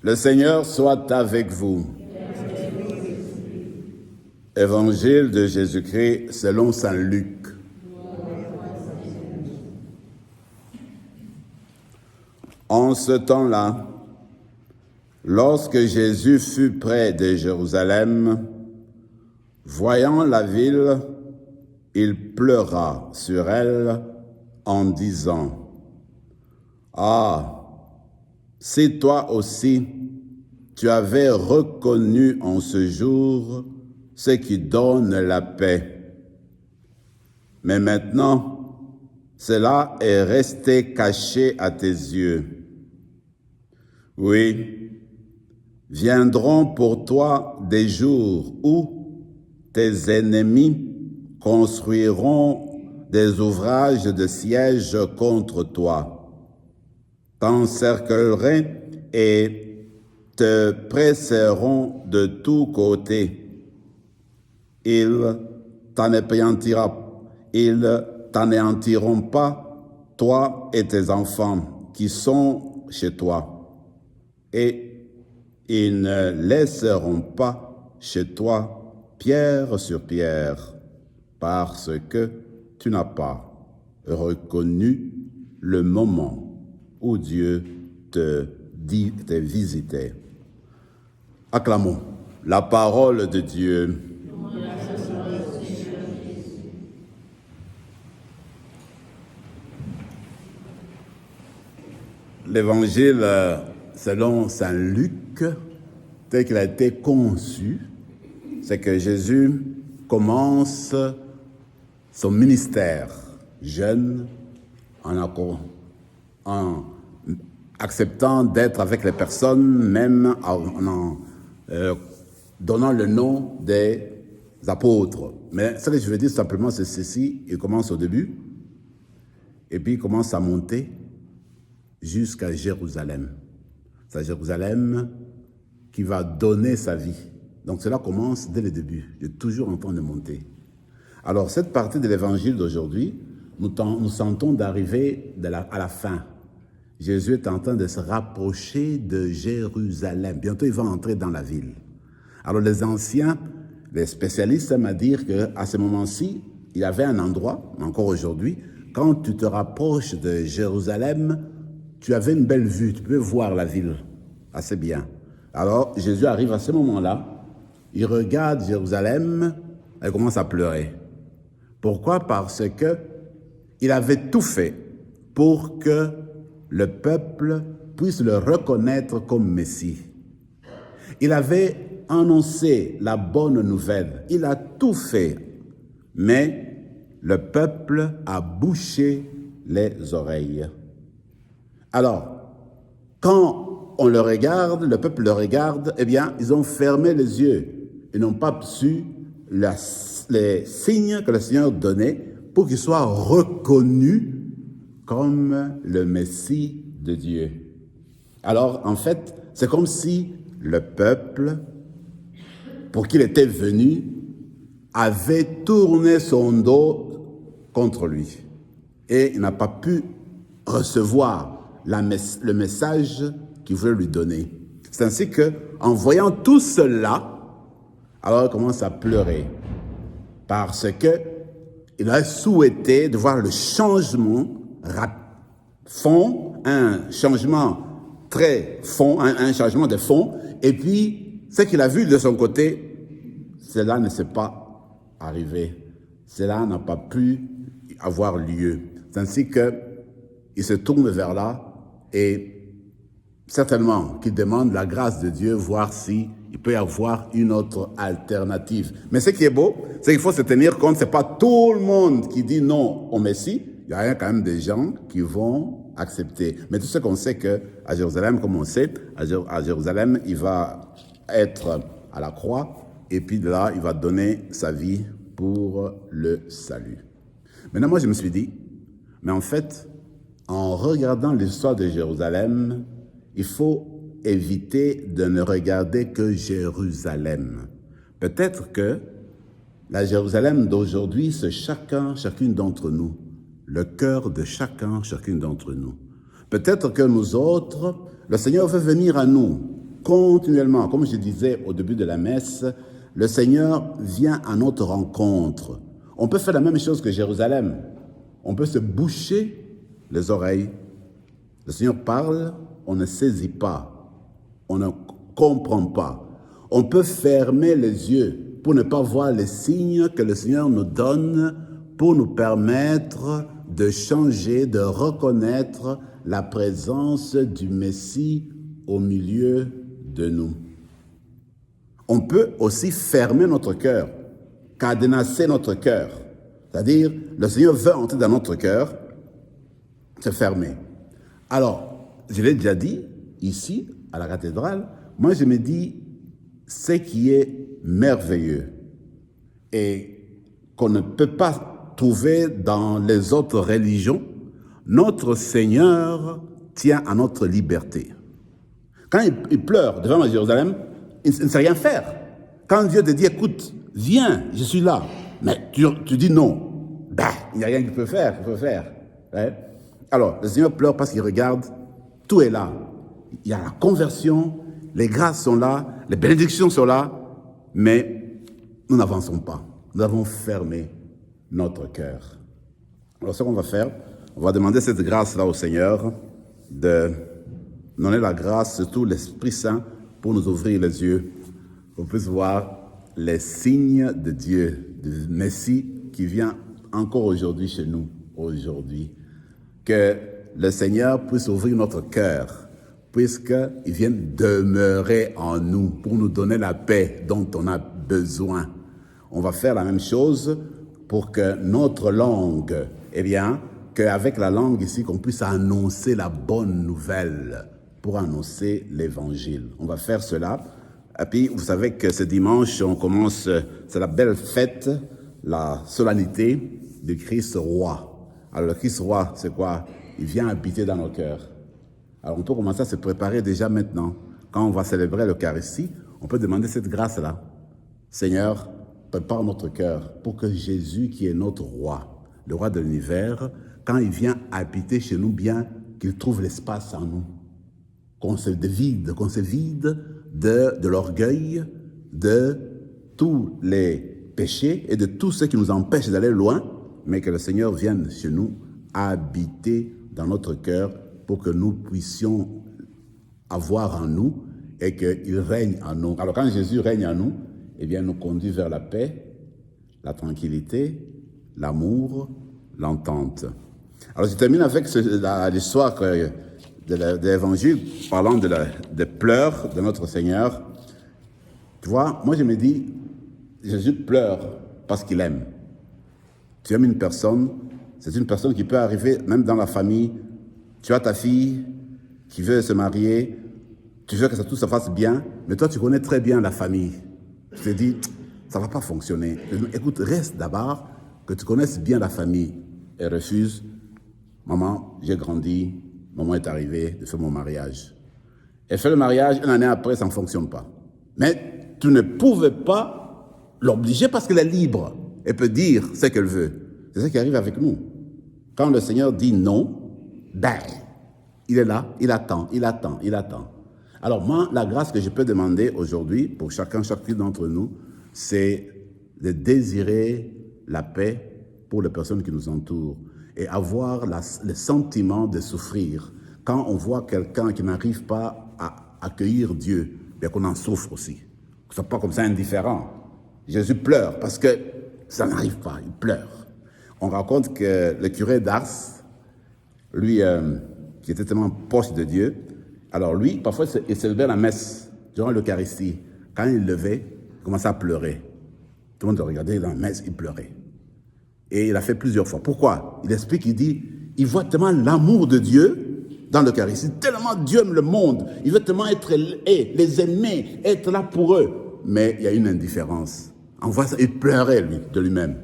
Le Seigneur soit avec vous. Évangile de Jésus-Christ selon saint Luc. En ce temps-là, lorsque Jésus fut près de Jérusalem, voyant la ville, il pleura sur elle en disant : « Ah, si toi aussi tu avais reconnu en ce jour ce qui donne la paix. Mais maintenant, cela est resté caché à tes yeux. Oui, viendront pour toi des jours où tes ennemis construiront des ouvrages de siège contre toi, t'encercleront et te presseront de tous côtés. Ils t'anéantiront pas, toi et tes enfants qui sont chez toi. Et ils ne laisseront pas chez toi pierre sur pierre, parce que tu n'as pas reconnu le moment où Dieu te visitait. Acclamons la parole de Dieu. L'évangile selon saint Luc, tel qu'il a été conçu, c'est que Jésus commence son ministère jeune en acceptant d'être avec les personnes, même en donnant le nom des apôtres. Mais ce que je veux dire simplement, c'est ceci: il commence au début, et puis il commence à monter jusqu'à Jérusalem. C'est Jérusalem qui va donner sa vie. Donc cela commence dès le début. Il est toujours en train de monter. Alors cette partie de l'évangile d'aujourd'hui, nous sentons d'arriver à la fin. Jésus est en train de se rapprocher de Jérusalem. Bientôt, il va entrer dans la ville. Alors les anciens, les spécialistes aiment à dire qu'à ce moment-ci, il y avait un endroit, encore aujourd'hui, quand tu te rapproches de Jérusalem, tu avais une belle vue, tu pouvais voir la ville assez bien. Alors Jésus arrive à ce moment-là, il regarde Jérusalem, elle commence à pleurer. Pourquoi? Parce que il avait tout fait pour que le peuple puisse le reconnaître comme Messie. Il avait annoncé la bonne nouvelle. Il a tout fait. Mais le peuple a bouché les oreilles. Alors, quand on le regarde, le peuple le regarde, eh bien, ils ont fermé les yeux. Ils n'ont pas su les signes que le Seigneur donnait pour qu'il soit reconnu comme le Messie de Dieu. Alors, en fait, c'est comme si le peuple, pour qui il était venu, avait tourné son dos contre lui. Et il n'a pas pu recevoir le message qu'il voulait lui donner. C'est ainsi qu'en voyant tout cela, alors il commence à pleurer. Parce qu'il a souhaité de voir le changement fond, un changement très fond, un changement de fond. Et puis, ce qu'il a vu de son côté, cela ne s'est pas arrivé. Cela n'a pas pu avoir lieu. C'est ainsi qu'il se tourne vers là et certainement qu'il demande la grâce de Dieu, voir s'il peut y avoir une autre alternative. Mais ce qui est beau, c'est qu'il faut se tenir compte, ce n'est pas tout le monde qui dit non au Messie. Il y a quand même des gens qui vont accepter. Mais tout ce qu'on sait qu'à Jérusalem, comme on sait, à Jérusalem, il va être à la croix et puis de là, il va donner sa vie pour le salut. Maintenant, moi, je me suis dit, mais en fait, en regardant l'histoire de Jérusalem, il faut éviter de ne regarder que Jérusalem. Peut-être que la Jérusalem d'aujourd'hui, c'est chacune d'entre nous, le cœur de chacune d'entre nous. Peut-être que nous autres, le Seigneur veut venir à nous, continuellement. Comme je disais au début de la messe, le Seigneur vient à notre rencontre. On peut faire la même chose que Jérusalem. On peut se boucher les oreilles. Le Seigneur parle, on ne saisit pas, on ne comprend pas. On peut fermer les yeux pour ne pas voir les signes que le Seigneur nous donne pour nous permettre de changer, de reconnaître la présence du Messie au milieu de nous. On peut aussi fermer notre cœur, cadenasser notre cœur. C'est-à-dire, le Seigneur veut entrer dans notre cœur, se fermer. Alors, je l'ai déjà dit, ici, à la cathédrale, moi je me dis, ce qui est merveilleux et qu'on ne peut pas trouver dans les autres religions, notre Seigneur tient à notre liberté. Quand il pleure devant Jérusalem, il ne sait rien faire. Quand Dieu te dit, écoute, viens, je suis là, mais tu dis non, il n'y a rien qu'il peut faire. Ouais. Alors, le Seigneur pleure parce qu'il regarde, tout est là. Il y a la conversion, les grâces sont là, les bénédictions sont là, mais nous n'avançons pas. Nous avons fermé notre cœur. Alors, ce qu'on va faire, on va demander cette grâce-là au Seigneur, de donner la grâce, surtout l'Esprit Saint, pour nous ouvrir les yeux, pour qu'on puisse voir les signes de Dieu, du Messie qui vient encore aujourd'hui chez nous, aujourd'hui. Que le Seigneur puisse ouvrir notre cœur, puisqu'il vient demeurer en nous pour nous donner la paix dont on a besoin. On va faire la même chose pour que notre langue, qu'avec la langue ici, qu'on puisse annoncer la bonne nouvelle, pour annoncer l'évangile. On va faire cela. Et puis, vous savez que ce dimanche, on commence, c'est la belle fête, la solennité du Christ roi. Alors, le Christ roi, c'est quoi? Il vient habiter dans nos cœurs. Alors, on peut commencer à se préparer déjà maintenant. Quand on va célébrer l'Eucharistie, on peut demander cette grâce-là. Seigneur, prépare notre cœur pour que Jésus, qui est notre roi, le roi de l'univers, quand il vient habiter chez nous, bien qu'il trouve l'espace en nous. Qu'on se vide de l'orgueil, de tous les péchés et de tout ce qui nous empêche d'aller loin, mais que le Seigneur vienne chez nous habiter dans notre cœur pour que nous puissions avoir en nous et qu'il règne en nous. Alors quand Jésus règne en nous, nous conduit vers la paix, la tranquillité, l'amour, l'entente. Alors je termine avec l'histoire de l'évangile parlant des pleurs de notre Seigneur. Tu vois, moi je me dis, Jésus pleure parce qu'il aime. Tu aimes une personne, c'est une personne qui peut arriver même dans la famille. Tu as ta fille qui veut se marier, tu veux que tout se fasse bien, mais toi tu connais très bien la famille. Tu te dis, ça ne va pas fonctionner. Écoute, reste d'abord, que tu connaisses bien la famille. Elle refuse. Maman, j'ai grandi, maman est arrivée de faire mon mariage. Elle fait le mariage, une année après, ça ne fonctionne pas. Mais tu ne pouvais pas l'obliger parce qu'elle est libre. Elle peut dire ce qu'elle veut. C'est ça qui arrive avec nous. Quand le Seigneur dit non, il est là, il attend. Alors moi, la grâce que je peux demander aujourd'hui pour chacune d'entre nous, c'est de désirer la paix pour les personnes qui nous entourent et avoir le sentiment de souffrir. Quand on voit quelqu'un qui n'arrive pas à accueillir Dieu, bien qu'on en souffre aussi. Que ce ne soit pas comme ça indifférent. Jésus pleure parce que ça n'arrive pas, il pleure. On raconte que le curé d'Ars, lui, qui était tellement proche de Dieu, alors lui, parfois, il célébrait la messe durant l'Eucharistie. Quand il levait, il commençait à pleurer. Tout le monde le regardait dans la messe, il pleurait. Et il a fait plusieurs fois. Pourquoi? Il explique, il dit, il voit tellement l'amour de Dieu dans l'Eucharistie, tellement Dieu aime le monde, il veut tellement les aimer, être là pour eux. Mais il y a une indifférence. On voit ça, il pleurait lui, de lui-même.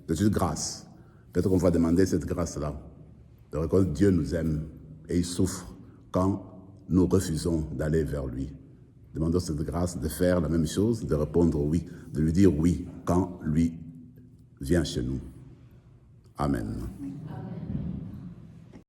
C'est une grâce. Peut-être qu'on va demander cette grâce-là, de reconnaître que Dieu nous aime et il souffre quand nous refusons d'aller vers lui. Demandons cette grâce de faire la même chose, de répondre oui, de lui dire oui quand lui vient chez nous. Amen. Amen.